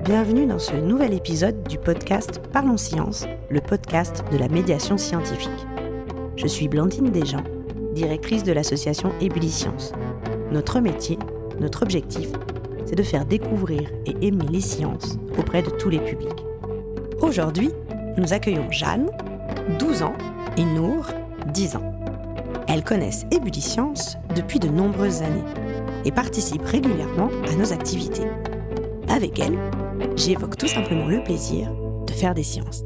Bienvenue dans ce nouvel épisode du podcast Parlons Science, le podcast de la médiation scientifique. Je suis Blandine Desjean, directrice de l'association Ébulliscience. Notre métier, notre objectif, c'est de faire découvrir et aimer les sciences auprès de tous les publics. Aujourd'hui, nous accueillons Jeanne, 12 ans, et Nour, 10 ans. Elles connaissent Ébulliscience depuis de nombreuses années et participent régulièrement à nos activités. Avec elles, j'évoque tout simplement le plaisir de faire des sciences.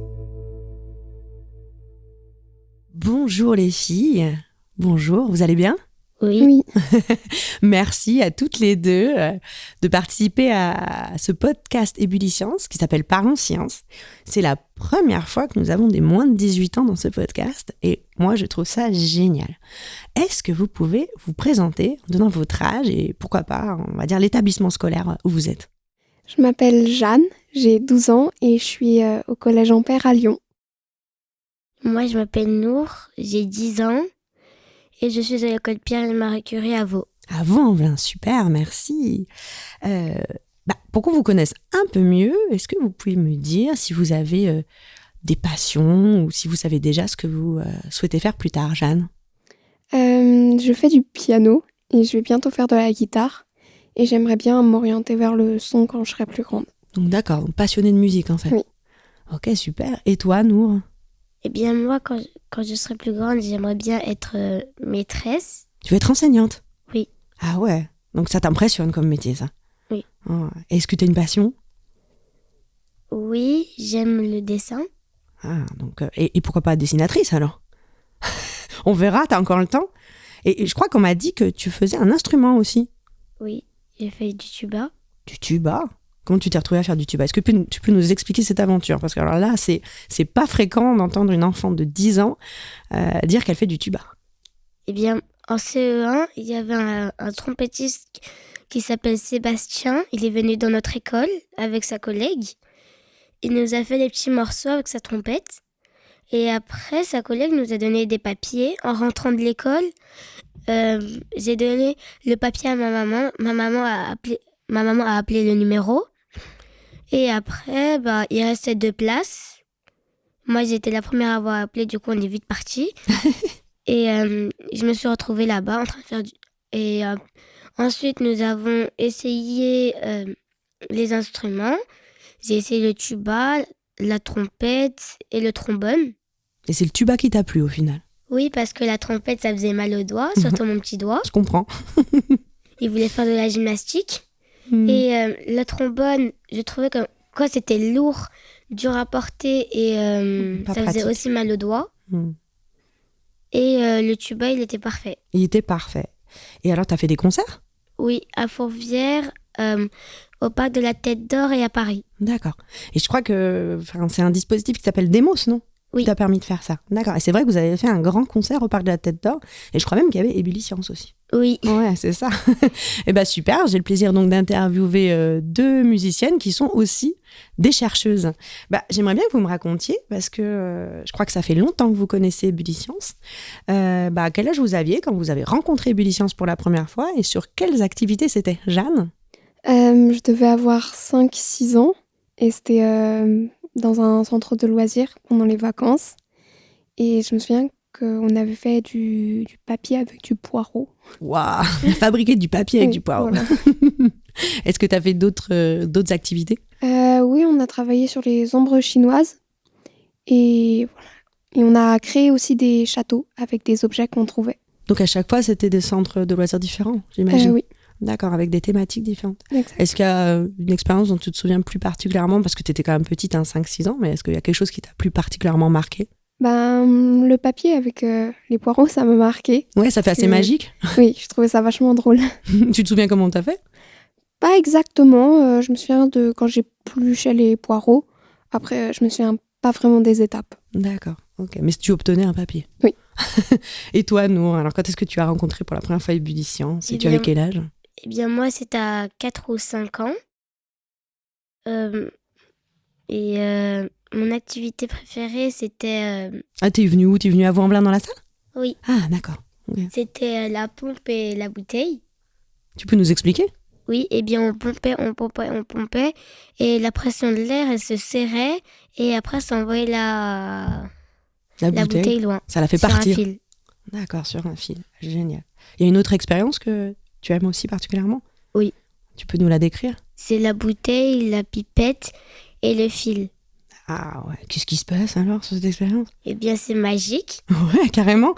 Bonjour les filles, bonjour, vous allez bien ? Oui. Merci à toutes les deux de participer à ce podcast Ébulliscience qui s'appelle Parlons Science. C'est la première fois que nous avons des moins de 18 ans dans ce podcast et moi je trouve ça génial. Est-ce que vous pouvez vous présenter en donnant votre âge et pourquoi pas, on va dire, l'établissement scolaire où vous êtes ? Je m'appelle Jeanne, j'ai 12 ans et je suis au collège Ampère à Lyon. Moi, je m'appelle Nour, j'ai 10 ans et je suis à l'école Pierre et Marie Curie à Vaud. À Vaud-en-Velin, super, merci. Pour qu'on vous connaisse un peu mieux, est-ce que vous pouvez me dire si vous avez des passions ou si vous savez déjà ce que vous souhaitez faire plus tard, Jeanne ? Je fais du piano et je vais bientôt faire de la guitare. Et j'aimerais bien m'orienter vers le son quand je serai plus grande. Donc d'accord, donc passionnée de musique en fait. Oui. Ok, super. Et toi, Nour ? Eh bien, moi, quand je serai plus grande, j'aimerais bien être maîtresse. Tu veux être enseignante ? Oui. Ah ouais, donc ça t'impressionne comme métier, ça ? Oui. Oh. Est-ce que tu as une passion ? Oui, j'aime le dessin. Ah, donc, et pourquoi pas dessinatrice alors ? On verra, t'as encore le temps. Et je crois qu'on m'a dit que tu faisais un instrument aussi. Oui, j'ai fait du tuba. Du tuba ? Comment tu t'es retrouvée à faire du tuba ? Est-ce que tu peux nous expliquer cette aventure ? Parce que alors là, c'est pas fréquent d'entendre une enfant de 10 ans dire qu'elle fait du tuba. Eh bien, en CE1, il y avait un trompettiste qui s'appelle Sébastien. Il est venu dans notre école avec sa collègue. Il nous a fait des petits morceaux avec sa trompette. Et après, sa collègue nous a donné des papiers. En rentrant de l'école, j'ai donné le papier à ma maman. Ma maman a appelé le numéro. Et après, il restait 2 places. Moi, j'étais la première à avoir appelé, du coup, on est vite partis. Et je me suis retrouvée là-bas en train de faire du... Et ensuite, nous avons essayé les instruments. J'ai essayé le tuba, la trompette et le trombone. Et c'est le tuba qui t'a plu au final ? Oui, parce que la trompette, ça faisait mal au doigt, surtout mon petit doigt. Je comprends. Il voulait faire de la gymnastique. Et le trombone, je trouvais que quoi, c'était lourd, dur à porter et ça faisait aussi mal au doigt. Et le tuba, il était parfait. Il était parfait. Et alors, t'as fait des concerts ? Oui, à Fourvière, au parc de la Tête d'Or et à Paris. D'accord. Et je crois que c'est un dispositif qui s'appelle Demos, non ? Oui. Qui t'a permis de faire ça. D'accord. Et c'est vrai que vous avez fait un grand concert au parc de la Tête d'Or. Et je crois même qu'il y avait Ébulliscience aussi. Oui. Ouais, c'est ça. Et super. J'ai le plaisir donc d'interviewer 2 musiciennes qui sont aussi des chercheuses. J'aimerais bien que vous me racontiez, parce que je crois que ça fait longtemps que vous connaissez Ébulliscience. Quel âge vous aviez quand vous avez rencontré Ébulliscience pour la première fois et sur quelles activités c'était, Jeanne ? Je devais avoir 5-6 ans et c'était dans un centre de loisirs pendant les vacances. Et je me souviens qu'on avait fait du papier avec du poireau. Waouh, fabriquer du papier avec du poireau. Voilà. Est-ce que tu as fait d'autres activités ? Oui, on a travaillé sur les ombres chinoises. Et voilà. Et on a créé aussi des châteaux avec des objets qu'on trouvait. Donc à chaque fois, c'était des centres de loisirs différents, j'imagine ? Oui. D'accord, avec des thématiques différentes. Exact. Est-ce qu'il y a une expérience dont tu te souviens plus particulièrement, parce que tu étais quand même petite, 5-6 ans, mais est-ce qu'il y a quelque chose qui t'a plus particulièrement marqué ? Le papier avec les poireaux, ça m'a marqué. Ouais, ça fait assez magique. Oui, je trouvais ça vachement drôle. Tu te souviens comment t'as fait ? Pas exactement. Je me souviens de quand j'épluchais les poireaux. Après, je me souviens pas vraiment des étapes. D'accord, ok. Mais tu obtenais un papier ? Oui. Et toi, Nour, alors quand est-ce que tu as rencontré pour la première fois Ébulliscience ? Et tu avais quel âge ? Eh bien, moi, c'était à 4 ou 5 ans. Mon activité préférée, c'était... Ah, t'es venue où ? T'es venue à Vaud-en-Velin dans la salle ? Oui. Ah, d'accord. Okay. C'était la pompe et la bouteille. Tu peux nous expliquer ? Oui, eh bien, on pompait. Et la pression de l'air, elle se serrait. Et après, ça envoyait la bouteille loin. Ça la fait sur partir. un fil. D'accord, sur un fil. Génial. Il y a une autre expérience que tu aimes aussi particulièrement ? Oui. Tu peux nous la décrire ? C'est la bouteille, la pipette et le fil. Ah ouais. Qu'est-ce qui se passe alors sur cette expérience ? Eh bien, c'est magique. Ouais, carrément.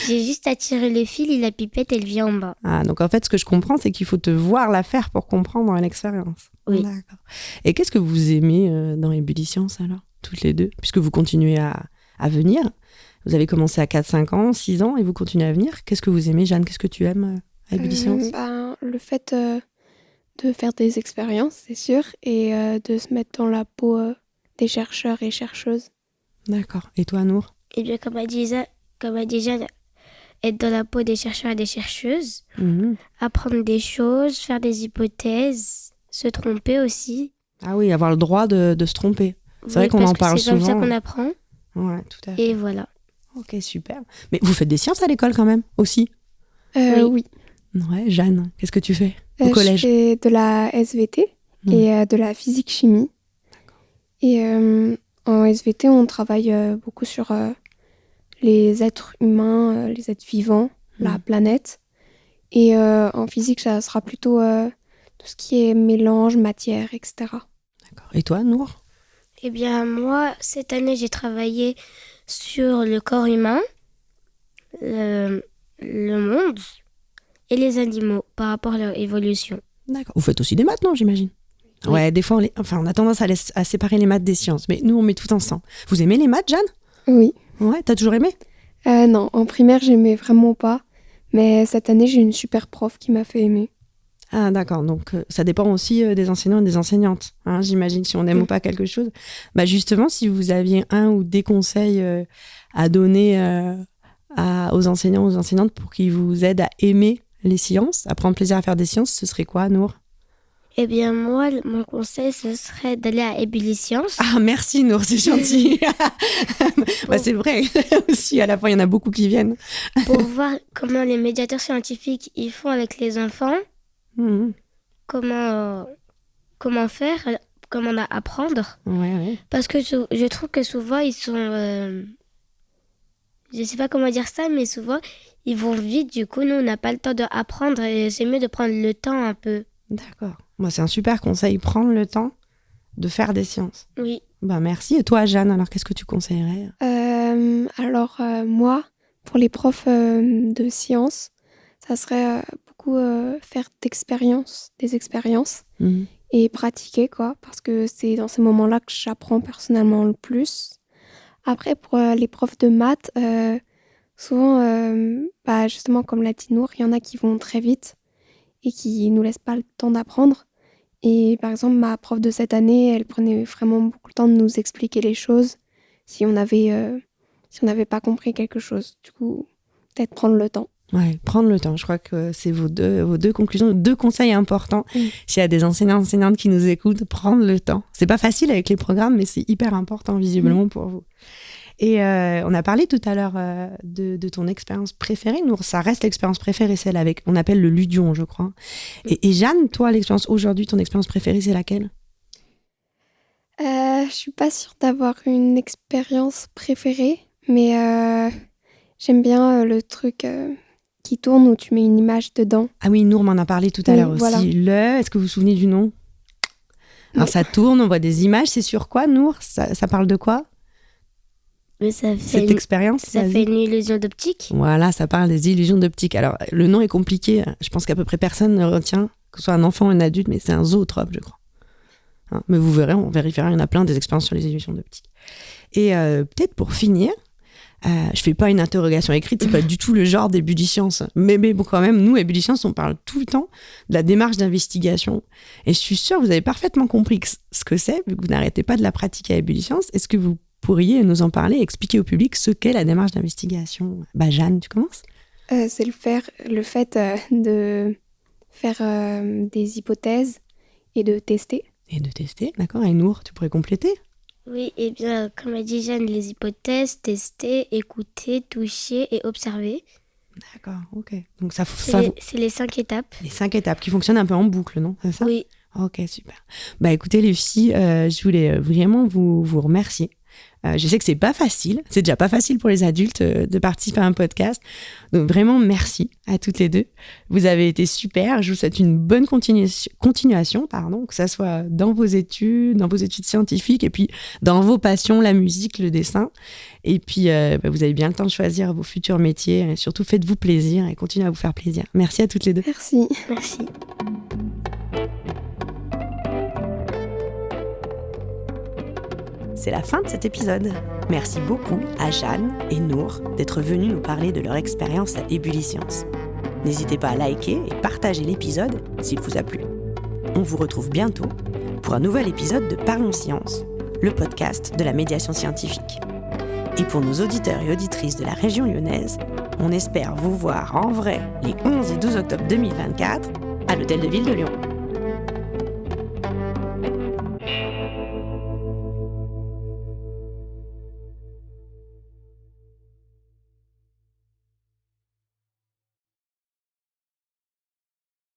J'ai juste à tirer le fil et la pipette, elle vient en bas. Ah, donc en fait, ce que je comprends, c'est qu'il faut te voir la faire pour comprendre l'expérience. Oui. D'accord. Et qu'est-ce que vous aimez dans Ébullitions alors, toutes les deux ? Puisque vous continuez à venir. Vous avez commencé à 4-5 ans, 6 ans et vous continuez à venir. Qu'est-ce que vous aimez, Jeanne ? Qu'est-ce que tu aimes à Ébullitions ? Le fait de faire des expériences, c'est sûr, et de se mettre dans la peau des chercheurs et chercheuses. D'accord. Et toi, Nour ? Eh bien, comme a dit Jeanne, être dans la peau des chercheurs et des chercheuses, apprendre des choses, faire des hypothèses, se tromper aussi. Ah oui, avoir le droit de se tromper. C'est vrai qu'on en parle souvent. C'est comme ça qu'on apprend. Ouais, tout à fait. Et voilà. Ok, super. Mais vous faites des sciences à l'école quand même, aussi ? Oui. Ouais, Jeanne, qu'est-ce que tu fais au collège ? Je fais de la SVT et de la physique-chimie. Et en SVT, on travaille beaucoup sur les êtres humains, les êtres vivants, la planète. Et en physique, ça sera plutôt tout ce qui est mélange, matière, etc. D'accord. Et toi, Nour ? Eh bien, moi, cette année, j'ai travaillé sur le corps humain, le monde et les animaux par rapport à leur évolution. D'accord. Vous faites aussi des maths, non, j'imagine ? Oui. Ouais, des fois, on a tendance à séparer les maths des sciences. Mais nous, on met tout ensemble. Vous aimez les maths, Jeanne ? Oui. Ouais, t'as toujours aimé ? Non, en primaire, j'aimais vraiment pas. Mais cette année, j'ai une super prof qui m'a fait aimer. Ah, d'accord. Donc, ça dépend aussi des enseignants et des enseignantes. Hein, j'imagine, si on n'aime ou pas quelque chose. Bah, justement, si vous aviez un ou des conseils à donner aux enseignants, aux enseignantes pour qu'ils vous aident à aimer les sciences, à prendre plaisir à faire des sciences, ce serait quoi, Nour ? Eh bien, moi, mon conseil, ce serait d'aller à Ébullitions. Ah, merci, Nour, c'est gentil. Bah, c'est vrai. Aussi, à la fois, il y en a beaucoup qui viennent. Pour voir comment les médiateurs scientifiques ils font avec les enfants. Comment faire, comment apprendre. Ouais. Parce que je trouve que souvent, ils sont... je sais pas comment dire ça, mais souvent, ils vont vite. Du coup, nous, on n'a pas le temps d'apprendre et c'est mieux de prendre le temps un peu. D'accord. Moi, c'est un super conseil, prendre le temps de faire des sciences. Oui. Bah, merci. Et toi, Jeanne, alors qu'est-ce que tu conseillerais ? Moi, pour les profs de sciences, ça serait beaucoup faire des expériences et pratiquer, quoi, parce que c'est dans ces moments-là que j'apprends personnellement le plus. Après, pour les profs de maths, souvent, justement, comme l'a dit Nour, il y en a qui vont très vite et qui nous laissent pas le temps d'apprendre. Et par exemple, ma prof de cette année, elle prenait vraiment beaucoup le temps de nous expliquer les choses si on n'avait pas compris quelque chose. Du coup, peut-être prendre le temps. Ouais, prendre le temps. Je crois que c'est vos deux conclusions, 2 conseils importants. S'il y a des enseignantes qui nous écoutent, prendre le temps. C'est pas facile avec les programmes, mais c'est hyper important visiblement pour vous. Et on a parlé tout à l'heure de ton expérience préférée. Nous, ça reste l'expérience préférée, celle avec, on appelle le Ludion, je crois. Et Jeanne, toi, l'expérience aujourd'hui, ton expérience préférée, c'est laquelle ? Je suis pas sûre d'avoir une expérience préférée, mais j'aime bien le truc qui tourne où tu mets une image dedans. Ah oui, Nour m'en a parlé tout à l'heure voilà. aussi. Est-ce que vous vous souvenez du nom ? Alors ça tourne, on voit des images, c'est sur quoi, Nour ? Ça parle de quoi ? Mais ça fait cette expérience, ça fait une illusion d'optique. Voilà, ça parle des illusions d'optique. Alors, le nom est compliqué. Je pense qu'à peu près personne ne retient, que ce soit un enfant ou un adulte, mais c'est un zootrope, je crois. Hein, mais vous verrez, on vérifiera, il y en a plein des expériences sur les illusions d'optique. Et peut-être pour finir, je fais pas une interrogation écrite, c'est pas du tout le genre d'Ébullitions. Mais bon, quand même, nous, Ébullitions, on parle tout le temps de la démarche d'investigation. Et je suis sûre que vous avez parfaitement compris ce que c'est, vu que vous n'arrêtez pas de la pratiquer à Ébullitions. Est-ce que vous pourriez nous en parler, expliquer au public ce qu'est la démarche d'investigation ? Bah, Jeanne, tu commences ? C'est le fait de faire des hypothèses et de tester. Et de tester, d'accord. Et Nour, tu pourrais compléter ? Oui, eh bien, comme a dit Jeanne, les hypothèses, tester, écouter, toucher et observer. D'accord, ok. Donc C'est les 5 étapes. Les 5 étapes qui fonctionnent un peu en boucle, non? C'est ça? Oui. Ok, super. Bah écoutez les filles, je voulais vraiment vous remercier. Je sais que c'est pas facile, c'est déjà pas facile pour les adultes de participer à un podcast. Donc vraiment merci à toutes les deux. Vous avez été super. Je vous souhaite une bonne continuation, que ça soit dans vos études scientifiques et puis dans vos passions, la musique, le dessin. Et puis vous avez bien le temps de choisir vos futurs métiers. Et surtout faites-vous plaisir et continuez à vous faire plaisir. Merci à toutes les deux. Merci. Merci. C'est la fin de cet épisode. Merci beaucoup à Jeanne et Nour d'être venus nous parler de leur expérience à Ébulliscience. N'hésitez pas à liker et partager l'épisode s'il vous a plu. On vous retrouve bientôt pour un nouvel épisode de Parlons Science, le podcast de la médiation scientifique. Et pour nos auditeurs et auditrices de la région lyonnaise, on espère vous voir en vrai les 11 et 12 octobre 2024 à l'Hôtel de Ville de Lyon.